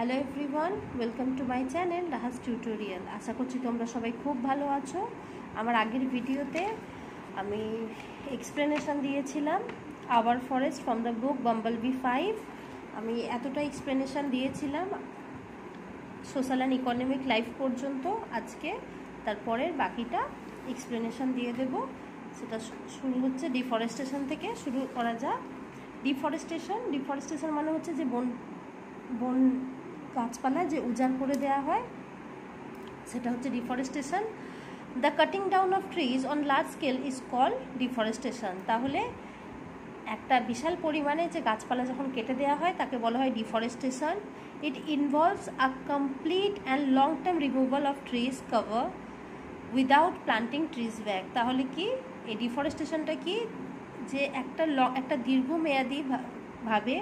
Hello everyone, welcome to my channel Rahas tutorial. আশা করছি তোমরা সবাই খুব ভালো আছো। আমার আগের ভিডিওতে আমি এক্সপ্লেনেশন দিয়েছিলাম our forest from the book Bumblebee 5। আমি এতটা এক্সপ্লেনেশন দিয়েছিলাম সোশ্যাল অ্যান্ড ইকোনমিক লাইফ পর্যন্ত। আজকে তারপরের বাকিটা এক্সপ্লেনেশন দিয়ে দেব। সেটা শুরু হচ্ছে ডিফরেস্টেশন থেকে শুরু করা যাক। ডিফরেস্টেশন মানে হচ্ছে যে বন গাছপালা যে উজাড় করে দেওয়া হয় সেটা হচ্ছে deforestation. The cutting down of trees on large scale is called deforestation. তাহলে একটা বিশাল পরিমাণে যে গাছপালা যখন কেটে দেওয়া হয় তাকে বলা হয় deforestation. It involves a complete and long term removal of trees cover without planting trees back. তাহলে কি এই ডিফরেস্টেশনটা কি, যে একটা দীর্ঘমেয়াদী ভাবে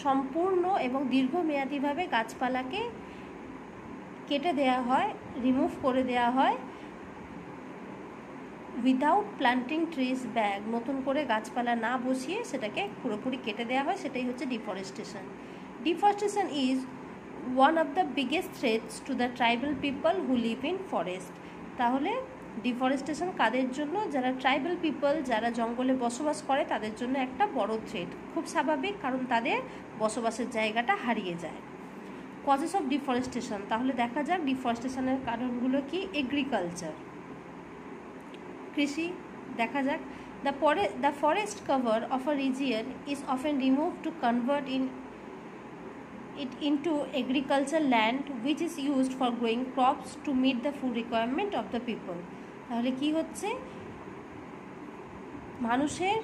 সম্পূর্ণ এবং দীর্ঘমেয়াদীভাবে গাছপালাকে কেটে দেওয়া হয়, রিমুভ করে দেওয়া হয় উইদাউট প্লান্টিং ট্রিজ ব্যাক। নতুন করে গাছপালা না বসিয়ে সেটাকে পুরোপুরি কেটে দেওয়া হয়, সেটাই হচ্ছে deforestation. Deforestation is one of the biggest threats to the tribal people who live in forest. তাহলে ডিফরেস্টেশন কাদের জন্য? যারা ট্রাইবাল পিপল, যারা জঙ্গলে বসবাস করে তাদের জন্য একটা বড় থ্রেট। খুব স্বাভাবিক, কারণ তাদের বসবাসের জায়গাটা হারিয়ে যায়। কজেস অফ ডিফরেস্টেশন, তাহলে দেখা যাক ডিফরেস্টেশনের কারণগুলো কি। এগ্রিকালচার, কৃষি দেখা যাক। The forest cover of a region is often remove to convert it into agricultural land which is used for growing crops to meet the food requirement of the people। তাহলে কি হচ্ছে, মানুষের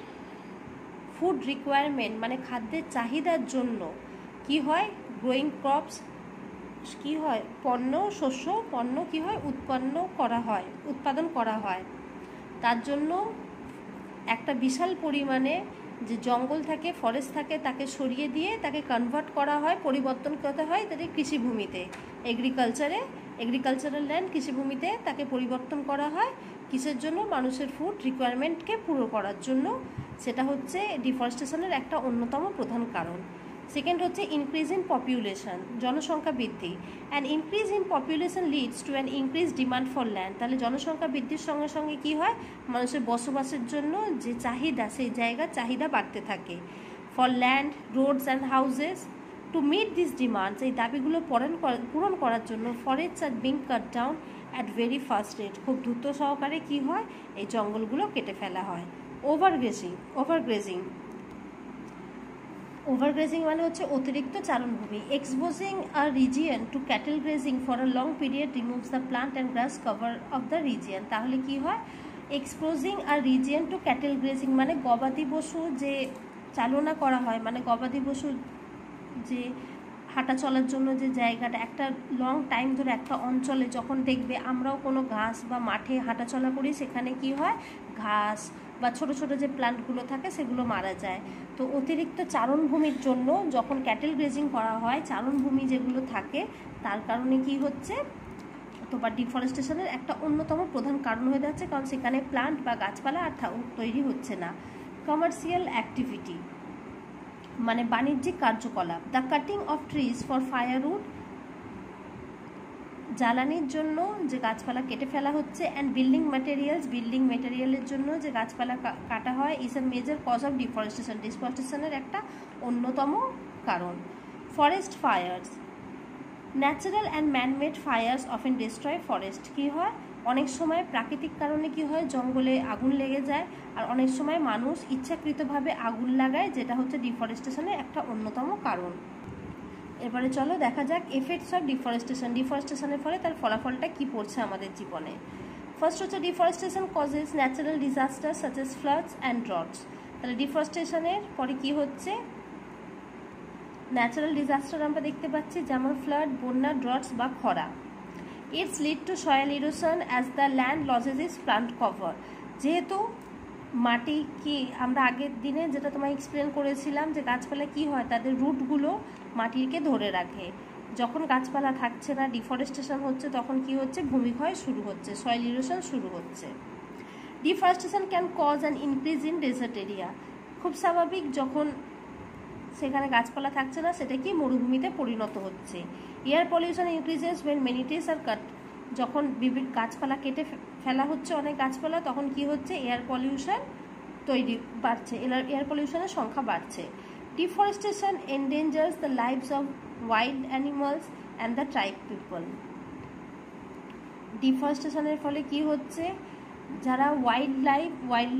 ফুড রিকোয়ারমেন্ট মানে খাদ্যের চাহিদার জন্য কি হয়, গ্রোয়িং ক্রপস কি হয়, শস্য পণ্য কি হয়, উৎপাদন করা হয়। তার জন্য একটা বিশাল পরিমাণে যে জঙ্গল থাকে, ফরেস্ট থাকে, তাকে সরিয়ে দিয়ে তাকে কনভার্ট করা হয়, পরিবর্তন করতে হয় তাদের কৃষিভূমিতে। এগ্রিকালচারাল ল্যান্ড, কৃষিভূমিতে তাকে পরিবর্তন করা হয় কিসের জন্য? মানুষের ফুড রিকোয়ারমেন্টকে পুরো করার জন্য। সেটা হচ্ছে ডিফরেস্টেশনের একটা অন্যতম প্রধান কারণ। সেকেন্ড হচ্ছে ইনক্রিজ ইন পপুলেশন, জনসংখ্যা বৃদ্ধি। And increase in population leads to an increase demand for land. তাহলে জনসংখ্যা বৃদ্ধির সঙ্গে সঙ্গে কি হয়, মানুষের বসবাসের জন্য যে চাহিদা, সেই জায়গার চাহিদা বাড়তে থাকে। For land, roads and houses. To meet this demands, এই দাবিগুলো পূরণ করার জন্য forests are being cut down at very fast rate, খুব দ্রুত সহকারে কি হয়, এই জঙ্গলগুলো কেটে ফেলা হয়। ওভারগ্রেজিং মানে হচ্ছে অতিরিক্ত চারণভূমি। Exposing a region to cattle grazing for a long period removes the plant and grass cover of the region. তাহলে কি হয়, exposing a region to cattle grazing মানে গবাদি পশু যে চালনা করা হয়, মানে গবাদি পশু যে হাঁটা চলার জন্য যে জায়গাটা, একটা লং টাইম ধরে একটা অঞ্চলে যখন দেখবে আমরাও কোনো ঘাস বা মাঠে হাঁটাচলা করি, সেখানে কি হয়, ঘাস বা ছোট ছোট যে প্লান্টগুলো থাকে সেগুলো মারা যায়। তো অতিরিক্ত চারণভূমির জন্য যখন ক্যাটেল গ্রেজিং করা হয়, চারণভূমি যেগুলো থাকে তার কারণে কি হচ্ছে, অথবা ডিফরেস্টেশনের একটা অন্যতম প্রধান কারণ হয়ে যাচ্ছে, কারণ সেখানে প্লান্ট বা গাছপালা আর তৈরি হচ্ছে না। কমার্শিয়াল অ্যাক্টিভিটি মানে বাণিজ্যিক কার্যকলাপ। The cutting of trees for firewood, জ্বালানির জন্য যে গাছপালা কেটে ফেলা হচ্ছে। অ্যান্ড বিল্ডিং ম্যাটেরিয়ালের জন্য যে গাছপালা কাটা হয়, is a major cause of ডিফরেস্টেশনের একটা অন্যতম কারণ। Forest fires, natural and manmade fires often destroy forest. কী হয়, অনেক সময় প্রাকৃতিক কারণে কি হয়, জঙ্গলে আগুন লেগে যায়, আর অনেক সময় মানুষ ইচ্ছাকৃতভাবে আগুন লাগায়, যেটা হচ্ছে ডিফরেস্টেশনের একটা অন্যতম কারণ। এবারে চলো দেখা যাক এফেক্টস অফ ডিফরেস্টেশনের ফলে তার ফলাফলটা কি পড়ছে আমাদের জীবনে। ফার্স্ট হচ্ছে deforestation causes natural disaster such as floods and droughts. তাহলে ডিফরেস্টেশনের পরে কি হচ্ছে, ন্যাচারাল ডিজাস্টার আমরা দেখতে পাচ্ছি, যেমন ফ্লাড, বন্যা, ড্রটস বা খরা। It's lead to soil erosion as the land losses is plant cover. যেহেতু মাটি কি, আমরা আগের দিনে যেটা তোমায় এক্সপ্লেন করেছিলাম যে গাছপালা কি হয়, তাদের রুটগুলো মাটিকে ধরে রাখে। যখন গাছপালা থাকছে না, ডিফরেস্টেশন হচ্ছে, তখন কি হচ্ছে, ভূমিক্ষয় শুরু হচ্ছে, সয়েল ইরোশন শুরু হচ্ছে। Deforestation can cause an increase in desert area. খুব স্বাভাবিক, যখন সেখানে গাছপালা থাকছে না, সেটা কি মরুভূমিতে পরিণত হচ্ছে। Air pollution increases when many trees are cut, যখন বিভিন্ন গাছপালা কেটে ফেলা হচ্ছে অনেক গাছপালা, তখন কি হচ্ছে, এয়ার পলিউশন বাড়ছে, এয়ার পলিউশনের সংখ্যা বাড়ছে। Deforestation endangers the lives of wild animals and the tribe people. ডিফরেস্টেশনের ফলে কি হচ্ছে, যারা ওয়াইল্ড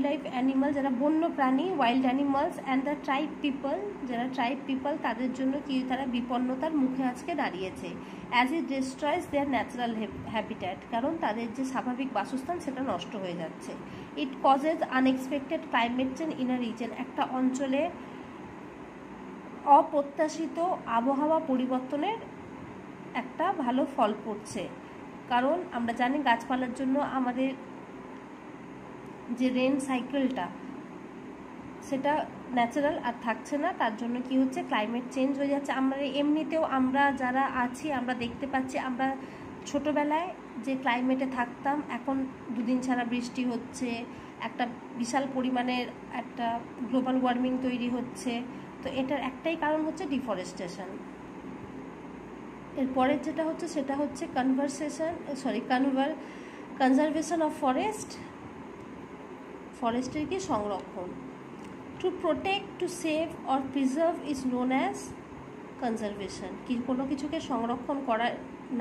লাইফ অ্যানিমাল, যারা বন্য প্রাণী, wild animals and the tribe people, যারা ট্রাইব পিপল, তাদের জন্য কি তারা বিপন্নতার মুখে আজকে দাঁড়িয়েছে। As it destroys there natural habitat, কারণ তাদের যে স্বাভাবিক বাসস্থান সেটা নষ্ট হয়ে যাচ্ছে। It causes unexpected climate change in a reason, একটা অঞ্চলে অপ্রত্যাশিত আবহাওয়া পরিবর্তনের একটা ভালো ফল পড়ছে। কারণ আমরা জানি গাছপালার জন্য আমাদের যে রেন সাইকেলটা সেটা ন্যাচারাল আর থাকছে না, তার জন্য কি হচ্ছে, ক্লাইমেট চেঞ্জ হয়ে যাচ্ছে। আমরা এমনিতেও আমরা যারা আছি আমরা দেখতে পাচ্ছি, আমরা ছোটোবেলায় যে ক্লাইমেটে থাকতাম এখন দুদিন ছাড়া বৃষ্টি হচ্ছে, একটা বিশাল পরিমাণের একটা গ্লোবাল ওয়ার্মিং তৈরি হচ্ছে। তো এটার একটাই কারণ হচ্ছে ডিফরেস্টেশন। এরপরের যেটা হচ্ছে সেটা হচ্ছে কনজারভেশন অফ ফরেস্টের কি সংরক্ষণ। To protect, to save or preserve is known as conservation. কোনো কিছুকে সংরক্ষণ করার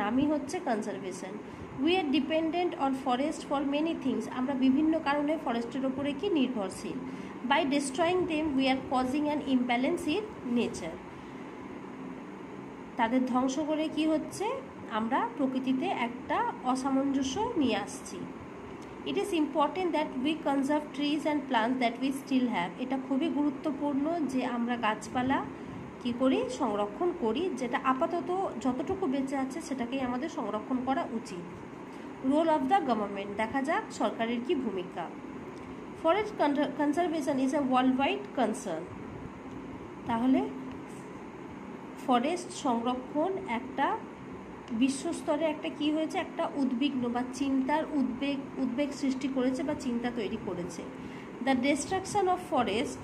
নামই হচ্ছে conservation. We are dependent on forest for many things, আমরা বিভিন্ন কারণে ফরেস্টের ওপরে কি নির্ভরশীল। By destroying them we are causing an imbalance in nature, তাদের ধ্বংস করে কি হচ্ছে, আমরা প্রকৃতিতে একটা অসামঞ্জস্য নিয়ে আসছি। It is important that we conserve trees and plants that we still have, এটা খুবই গুরুত্বপূর্ণ যে আমরা গাছপালা কি করি, সংরক্ষণ করি, যেটা আপাতত যতটুকু বেঁচে আছে সেটাকেই আমাদের সংরক্ষণ করা উচিত। রোল অফ দ্য গভর্নমেন্ট, দেখা যাক সরকারের কি ভূমিকা। Forest conservation is a world wide concern, তাহলে ফরেস্ট সংরক্ষণ একটা বিশ্বস্তরে একটা কি হয়েছে, একটা উদ্বিগ্ন বা চিন্তার উদ্বেগ সৃষ্টি করেছে বা চিন্তা তৈরি করেছে। The destruction of forest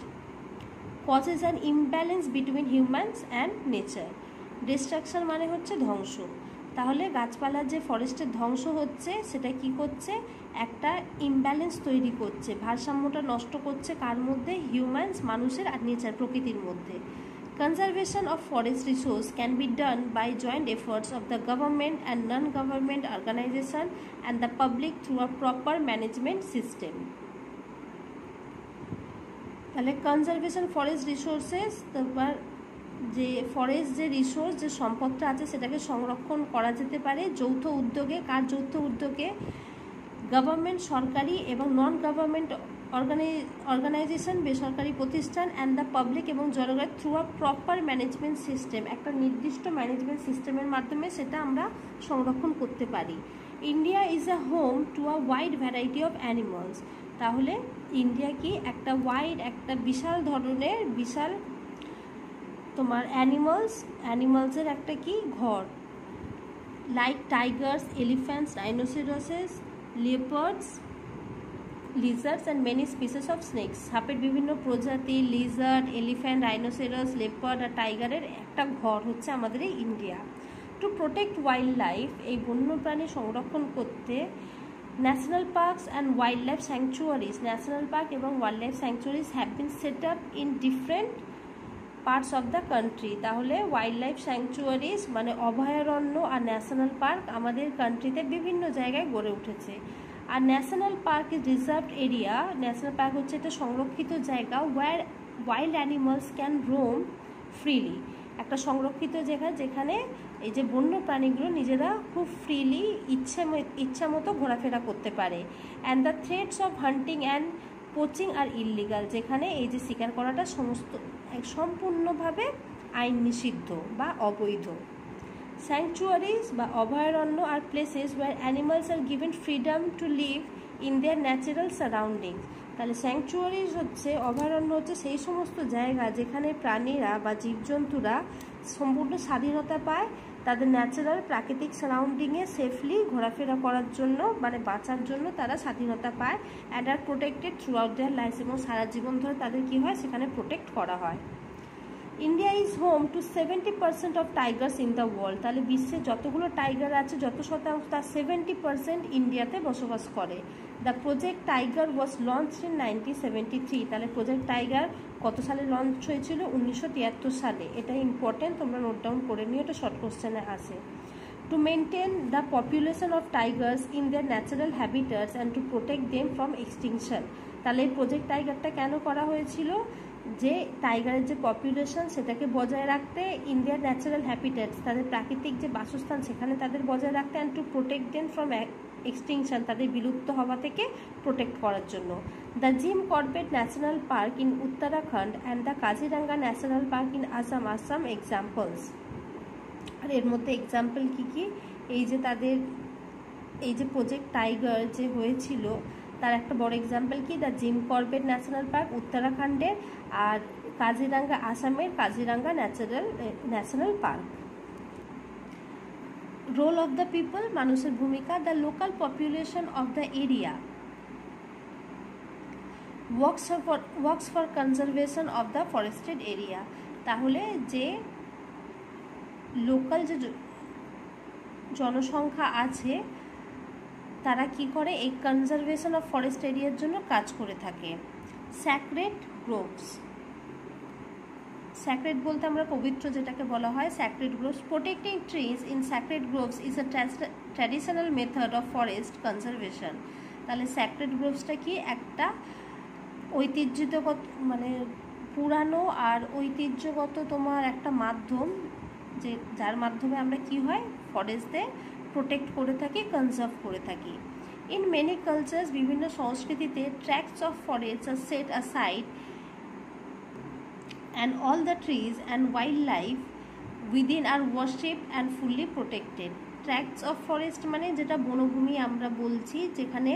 causes an imbalance between humans and nature. Destruction মানে হচ্ছে ধ্বংস, তাহলে গাছপালার যে ফরেস্টের ধ্বংস হচ্ছে সেটা কি করছে, একটা ইমব্যালেন্স তৈরি করছে, ভারসাম্যটা নষ্ট করছে, কার মধ্যে, হিউম্যানস, মানুষের, আর নেচার, প্রকৃতির মধ্যে। Conservation of forest resource can be done by joint efforts of the government and non-government organization and the public through a proper management system. তাহলে কনজারভেশন ফরেস্ট রিসোর্সেস, তারপর যে ফরেস্ট যে রিসোর্স, যে সম্পদটা আছে সেটাকে সংরক্ষণ করা যেতে পারে যৌথ উদ্যোগে। কার যৌথ উদ্যোগে? গভর্নমেন্ট, সরকারি এবং নন গভর্নমেন্ট অর্গানাইজেশন, বেসরকারি প্রতিষ্ঠান, অ্যান্ড দ্য পাবলিক এবং জনগণ, through a proper management system, একটা নির্দিষ্ট ম্যানেজমেন্ট সিস্টেমের মাধ্যমে সেটা আমরা সংরক্ষণ করতে পারি। India is a home to a wide variety of animals, তাহলে ইন্ডিয়া কি একটা একটা বিশাল ধরনের তোমার অ্যানিমালসের একটা কি ঘর, like tigers, elephants, rhinoceroses, leopards, lizards and many species of snakes. সাপের বিভিন্ন প্রজাতি, লিজার্ড, এলিফ্যান্ট, রাইনোসেরাস, লেপার্ড আর টাইগারের একটা ঘর হচ্ছে আমাদের এই India. To protect wild life, এই বন্যপ্রাণী সংরক্ষণ করতে national parks and wild life sanctuaries, national park এবং wild life sanctuaries have been set up in different parts of the country. তাহলে ওয়াইল্ড লাইফ স্যাংচুয়ারিজ মানে অভয়ারণ্য আর ন্যাশনাল পার্ক আমাদের কান্ট্রিতে বিভিন্ন জায়গায় গড়ে উঠেছে। আর national park is reserved area, national park হচ্ছে একটা সংরক্ষিত জায়গা, where wild animals can roam freely, একটা সংরক্ষিত জায়গা যেখানে এই যে বন্য প্রাণীগুলো নিজেরা খুব ফ্রিলি ইচ্ছা মতো ঘোরাফেরা করতে পারে। And the threats of hunting and poaching are illegal, যেখানে এই যে শিকার করাটা সম্পূর্ণভাবে আইন নিষিদ্ধ বা অবৈধ। স্যাংচুয়ারিজ বা অভয়ারণ্য are places where animals are given freedom to live in their natural surroundings. তাহলে স্যাংচুয়ারিজ হচ্ছে, অভয়ারণ্য হচ্ছে সেই সমস্ত জায়গা যেখানে প্রাণীরা বা জীবজন্তুরা সম্পূর্ণ স্বাধীনতা পায় তাদের ন্যাচারাল প্রাকৃতিক সারাউন্ডিংয়ে সেফলি ঘোরাফেরা করার জন্য, মানে বাঁচার জন্য তারা স্বাধীনতা পায়। And R protected through out their life, এবং সারা জীবন ধরে তাদের কী হয়, সেখানে প্রোটেক্ট করা হয়। India is home to 70% of tigers in the world. তাহলে বিশ্বে যতগুলো টাইগার আছে যত শতাংশ, তার 70% ইন্ডিয়াতে বসবাস করে। The project tiger was launch in 1973। তাহলে প্রজেক্ট টাইগার কত সালে লঞ্চ হয়েছিল? 1973 সালে। এটা ইম্পর্টেন্ট, তোমরা নোট ডাউন করে নিও, এটা শর্ট কোশ্চেনে আসে। To maintain the population of tigers in their natural habitats and to protect them from extinction। তাহলে এই প্রজেক্ট টাইগারটা কেন করা হয়েছিল? যে টাইগারের যে পপুলেশন সেটাকে বজায় রাখতে, ইন দেয়ার ন্যাচারাল হ্যাবিটেটস তাদের প্রাকৃতিক যে বাসস্থান সেখানে তাদের বজায় রাখতে, and to protect them from extinction তাদের বিলুপ্ত হওয়া থেকে প্রোটেক্ট করার জন্য। The Jim Corbett national park in Uttarakhand and the Kaziranga national park in Assam are some examples. আর এর মধ্যে এক্সাম্পল কী কী? এই যে তাদের এই যে প্রজেক্ট টাইগার যে হয়েছিল তার একটা বড় এক্সাম্পল কি? The Jim Corbett national park উত্তরাখণ্ডের, আর কাজিরাঙ্গা আসামের Kaziranga national park. Role of the people, মানুষের ভূমিকা। The local population of the area works for conservation of the forested area. তাহলে যে লোকাল যে জনসংখ্যা আছে তারা কি করে? এই কনজারভেশন অফ ফরেস্ট এরিয়ার জন্য কাজ করে থাকে। স্যাক্রেড গ্রোভস, স্যাক্রেড বলতে আমরা পবিত্র যেটাকে বলা হয়, sacred groves. Protecting trees in sacred groves is a traditional method of forest conservation. তাহলে স্যাক্রেড গ্রোভসটা কি? একটা ঐতিহ্যগত মানে পুরানো আর ঐতিহ্যগত তোমার একটা মাধ্যম, যে যার মাধ্যমে আমরা কি হয় ফরেস্টদের প্রোটেক্ট করে থাকি, কনজার্ভ করে থাকি। ইন মেনি কালচার্স, বিভিন্ন সংস্কৃতিতে tracts of forest are set aside and all the trees and wild life within are worship and fully protected. Tracts of forest মানে যেটা বনভূমি আমরা বলছি, যেখানে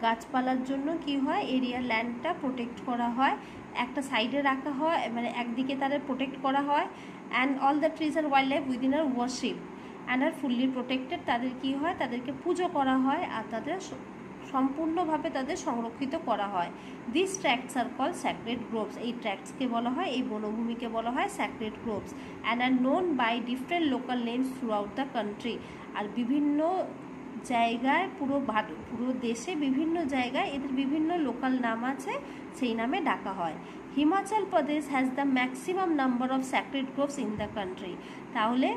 গাছপালার জন্য কি হয় এরিয়ার ল্যান্ডটা প্রোটেক্ট করা হয়, একটা সাইডে রাখা হয়, মানে একদিকে তাদের প্রোটেক্ট করা হয়। And all the trees are wildlife within are worship and are fully protected, তাদের কি হয় তাদেরকে পুজো করা হয় আর তাদের সম্পূর্ণভাবে তাদের সংরক্ষিত করা হয়। This tracts are called sacred groves. এই ট্র্যাক্টসকে বলা হয়, এই বনভূমিকে বলা হয় sacred groves. And are known by different local names throughout the country. আর বিভিন্ন জায়গায় পুরো দেশে বিভিন্ন জায়গায় এদের বিভিন্ন লোকাল নাম আছে, সেই নামে ডাকা হয়। Himachal Pradesh has the maximum number of sacred groves in the country. তাহলে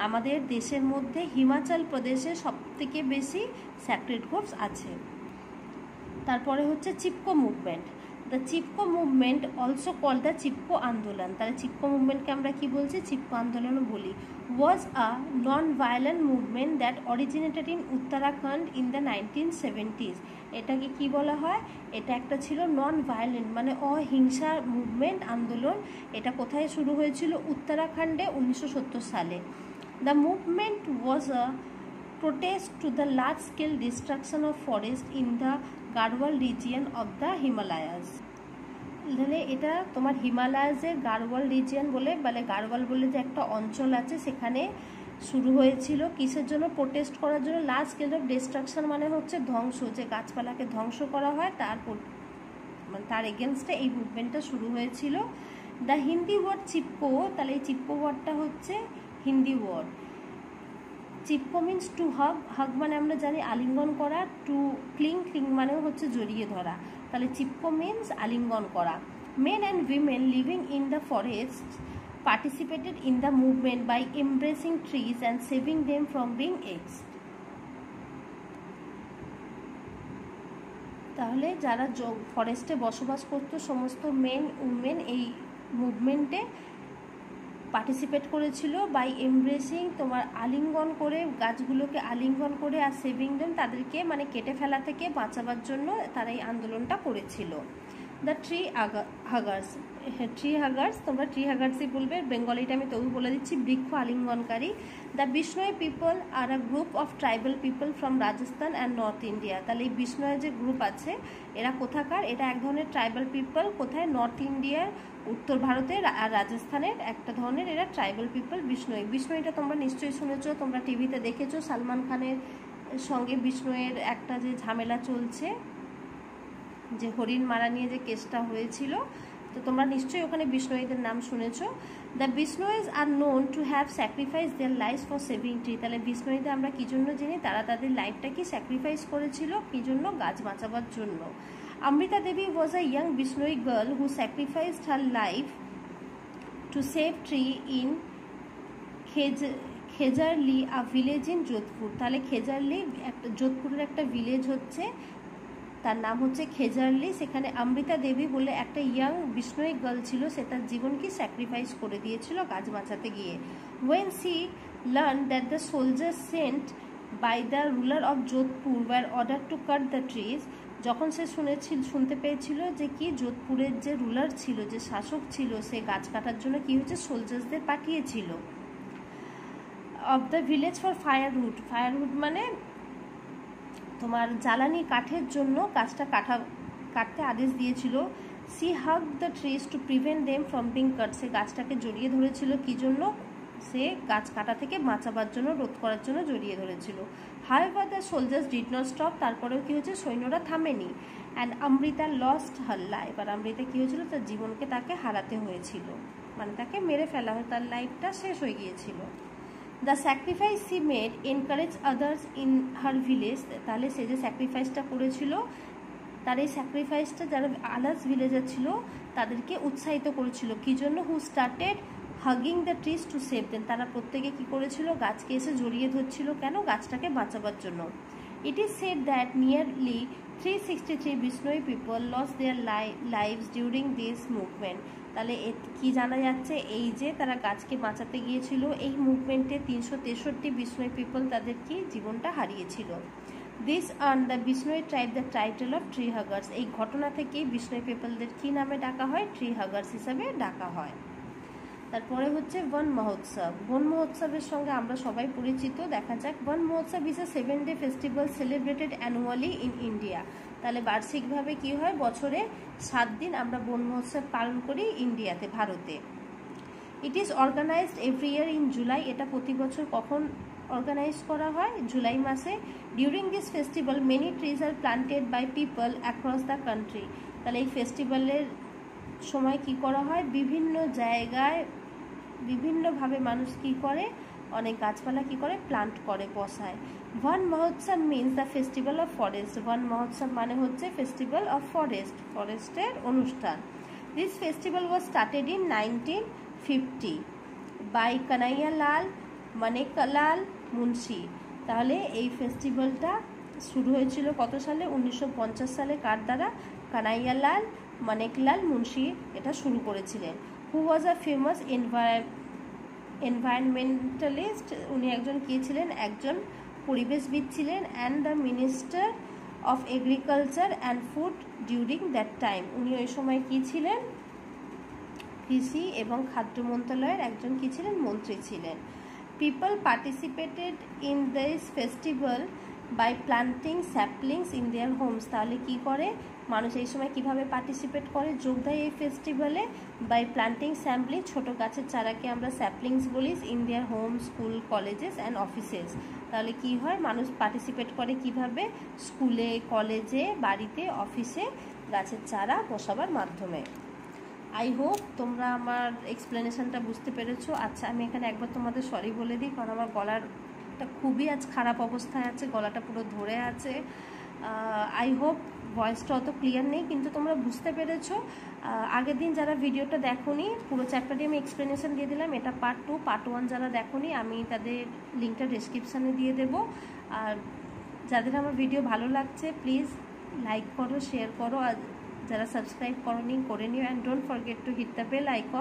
আমাদের দেশের মধ্যে হিমাচল প্রদেশে সবথেকে বেশি স্যাক্রেড গ্রোভস আছে। তারপরে হচ্ছে Chipko movement. The Chipko movement also call the Chipko আন্দোলন। তাহলে চিপকো মুভমেন্টকে আমরা কি বলছি? চিপকো আন্দোলনও বলি। Was a non violent movement that originated in Uttarakhand in the 1970s। এটাকে কি বলা হয়? এটা একটা ছিল নন ভায়োলেন্ট মানে অহিংসা মুভমেন্ট, আন্দোলন। এটা কোথায় শুরু হয়েছিল? উত্তরাখণ্ডে 1970 সালে। The movement was a protest to the large-scale destruction of forest in the Garhwal region of the Himalayas। তাহলে এটা তোমার হিমালয়াসের গাড়ওয়াল রিজিয়ন বলে গাড়ওয়াল বলে যে একটা অঞ্চল আছে, সেখানে শুরু হয়েছিল কিসের জন্য? প্রোটেস্ট করার জন্য। লার্জ স্কেল অফ ডিস্ট্রাকশন মানে হচ্ছে ধ্বংস, যে গাছপালাকে ধ্বংস করা হয় তার এগেনস্টে এই মুভমেন্টটা শুরু হয়েছিল। দ্য হিন্দি ওয়ার্ড চিপকো, তাহলে এই চিপকো ওয়ার্ডটা হচ্ছে Hindi word. Chipko means to hug, hug মানে আমরা জানি আলিঙ্গন করা, টু ক্লিং, ক্লিং মানেও হচ্ছে জড়িয়ে ধরা। তাহলে চিপকো মিন্স আলিঙ্গন করা। Men and women living in the forest participated in the movement by embracing trees and saving them from being axed। তাহলে যারা ফরেস্টে বসবাস করতো সমস্ত মেন উমেন এই মুভমেন্টে পার্টিসিপেট করেছিল। বাই এমব্রেসিং তোমার আলিঙ্গন করে, গাছগুলোকে আলিঙ্গন করে, আর সেভিং দেম তাদেরকে মানে কেটে ফেলা থেকে বাঁচাবার জন্য তারা এই আন্দোলনটা করেছিল। দ্য ট্রি হাগার্স, ট্রি হাগার্স তোমরা ট্রি হাগার্সই বলবে, বেঙ্গলিটা আমি তবু বলে দিচ্ছি, বৃক্ষ আলিঙ্গনকারী। The Bishnoi people are a group of tribal people from Rajasthan and north India. তাহলে এই বিষ্ণয়ের যে গ্রুপ আছে এরা কোথাকার? এটা এক ধরনের ট্রাইবাল পিপল, কোথায়? নর্থ ইন্ডিয়ার, উত্তর ভারতের আর রাজস্থানের একটা ধরনের এরা ট্রাইবাল পিপল। বিষ্ণয়, বিষ্ণয়টা তোমরা নিশ্চয়ই শুনেছো, তোমরা টিভিতে দেখেছো, সালমান খানের সঙ্গে বিষ্ণয়ের একটা যে ঝামেলা চলছে, যে হরিণ মারা নিয়ে যে কেসটা হয়েছিল, তো তোমরা নিশ্চয়ই ওখানে বিষ্ণয়ীদের নাম শুনেছো। The Bishnois are known to have sacrifice their life for saving tree. তাহলে বিষ্ণুইতে আমরা কী জন্য জানি? তারা তাদের লাইফটাকে স্যাক্রিফাইস করেছিল কী জন্য? গাছ বাঁচাবার জন্য। Amrita Devi was a young Bishnoi girl who sacrificed her life to save tree in Khejarli a village in Jodhpur. তাহলে খেজারলি একটা যোধপুরের একটা ভিলেজ হচ্ছে, তার নাম হচ্ছে খেজারলি। সেখানে অমৃতা দেবী বলে একটা ইয়াং বিষ্ণুই গার্ল ছিল, সে তার জীবনকে স্যাক্রিফাইস করে দিয়েছিল গাছ বাঁচাতে গিয়ে। When she learn that the soldier sent by the ruler of Jodhpur were order to cut the trees, যখন সে শুনতে পেয়েছিল যে কি যোধপুরের যে রুলার ছিল, যে শাসক ছিল, সে গাছ কাটার জন্য কি হচ্ছে কার্সদের পাঠিয়েছিল। Of the village for firewood, firewood মানে তোমার জ্বালানি কাঠের জন্য গাছটা কাটতে আদেশ দিয়েছিল। She hug the trees to prevent them from being cut, সে গাছটাকে জড়িয়ে ধরেছিল কি জন্য? সে গাছ কাটা থেকে বাঁচাবার জন্য, রোধ করার জন্য জড়িয়ে ধরেছিল। However the soldiers did not stop, তারপরেও কি হচ্ছে? সৈন্যরা থামেনি। And Amrita lost her life, আর অমৃতা কী হয়েছিল? তার জীবনকে তাকে হারাতে হয়েছিল, মানে তাকে মেরে ফেলা হয়, তার লাইফটা শেষ হয়ে গিয়েছিল। The sacrifice she made encourage others in her village, তাহলে সে যে স্যাক্রিফাইসটা করেছিল, তার এই স্যাক্রিফাইসটা যারা আদার্স ভিলেজার ছিল তাদেরকে উৎসাহিত করেছিল কী জন্য? Who started hugging the trees to save them, তারা প্রত্যেকে কী করেছিল? গাছকে এসে জড়িয়ে ধরছিল, কেন? গাছটাকে বাঁচাবার জন্য। It is said that nearly 363 Bishnoi people loss their lives during this movement. তাহলে কি জানা যাচ্ছে? এই যে তারা গাছকে বাঁচাতে গিয়েছিল, এই মুভমেন্টে 363 বিষ্ণুই পিপল তাদের কি জীবনটা হারিয়েছিল। This earn the Bishnoi tribe the title of tree huggers, এই ঘটনা থেকেই বিষ্ণুই পিপলদের কী নামে ডাকা হয়? ট্রি হাগার্স হিসাবে ডাকা হয়। তারপরে হচ্ছে বন মহোৎসব। বন মহোৎসবের সঙ্গে আমরা সবাই পরিচিত। দেখা যাক, Van Mahotsav is a 7-day festival celebrated annually in India. তাহলে বার্ষিকভাবে কি হয়? বছরে 7 দিন আমরা বন মহোৎসব পালন করি ইন্ডিয়াতে, ভারতে। It is organised every year in July, এটা প্রতি বছর কখন অর্গানাইজ করা হয়? জুলাই মাসে। During this festival many trees are planted by people across the country. তাহলে এই ফেস্টিভ্যালের সময় কি করা হয়? বিভিন্ন জায়গায় বিভিন্নভাবে মানুষ কি করে? অনেক গাছপালা কি করে? প্লান্ট করে, বসায়। Van Mahotsav means the festival of forest. Van Mahotsav মানে হচ্ছে ফেস্টিভ্যাল অফ ফরেস্ট, ফরেস্টের অনুষ্ঠান। This festival was started in 1950 by Kanaiyalal Maneklal Munshi. তাহলে এই ফেস্টিভ্যালটা শুরু হয়েছিল কত সালে? 1950 সালে। কার দ্বারা? কানাইয়ালাল মানেকলাল মুন্সি এটা শুরু করেছিলেন। হু ওয়াজ আ ফেমাস এনভায়রনমেন্টালিস্ট, উনি একজন কী ছিলেন? একজন পরিবেশবিদ ছিলেন। And the minister of agriculture and food during that time, উনি ওই সময় কী ছিলেন? কৃষি এবং খাদ্য মন্ত্রণালয়ের একজন কী ছিলেন? মন্ত্রী ছিলেন। People participated in this festival by planting saplings in their homes. তাহলে কী করে মানুষ এই সময় কীভাবে পার্টিসিপেট করে, যোগ দেয় এই ফেস্টিভ্যালে? বাই প্লান্টিং স্যাপলিং, ছোটো গাছের চারাকে আমরা স্যাপলিংস বলি, in their home, school, colleges and offices. তাহলে কি হয়? মানুষ পার্টিসিপেট করে কিভাবে? স্কুলে, কলেজে, বাড়িতে, অফিসে গাছের চারা বসাবার মাধ্যমে। আই হোপ তোমরা আমার এক্সপ্লেনেশনটা বুঝতে পেরেছো। আচ্ছা, আমি এখানে একবার তোমাদের সরি বলে দিই, কারণ আমার গলাটা খুবই আজ খারাপ অবস্থায় আছে, গলাটা পুরো ধরে আছে। আই হোপ ভয়েসটা অত ক্লিয়ার নেই, কিন্তু তোমরা বুঝতে পেরেছো। আগের দিন যারা ভিডিওটা দেখোনি, পুরো চ্যাপ্টারটি আমি এক্সপ্লেনেশন দিয়ে দিলাম। এটা পার্ট 2, পার্ট 1 যারা দেখোনি আমি তাদের লিঙ্কটা ডেসক্রিপশানে দিয়ে দেবো। আর যাদের আমার ভিডিও ভালো লাগছে প্লিজ লাইক করো, শেয়ার করো, আর যারা সাবস্ক্রাইব করোনি করে নিও। And don't forget to hit the bell icon.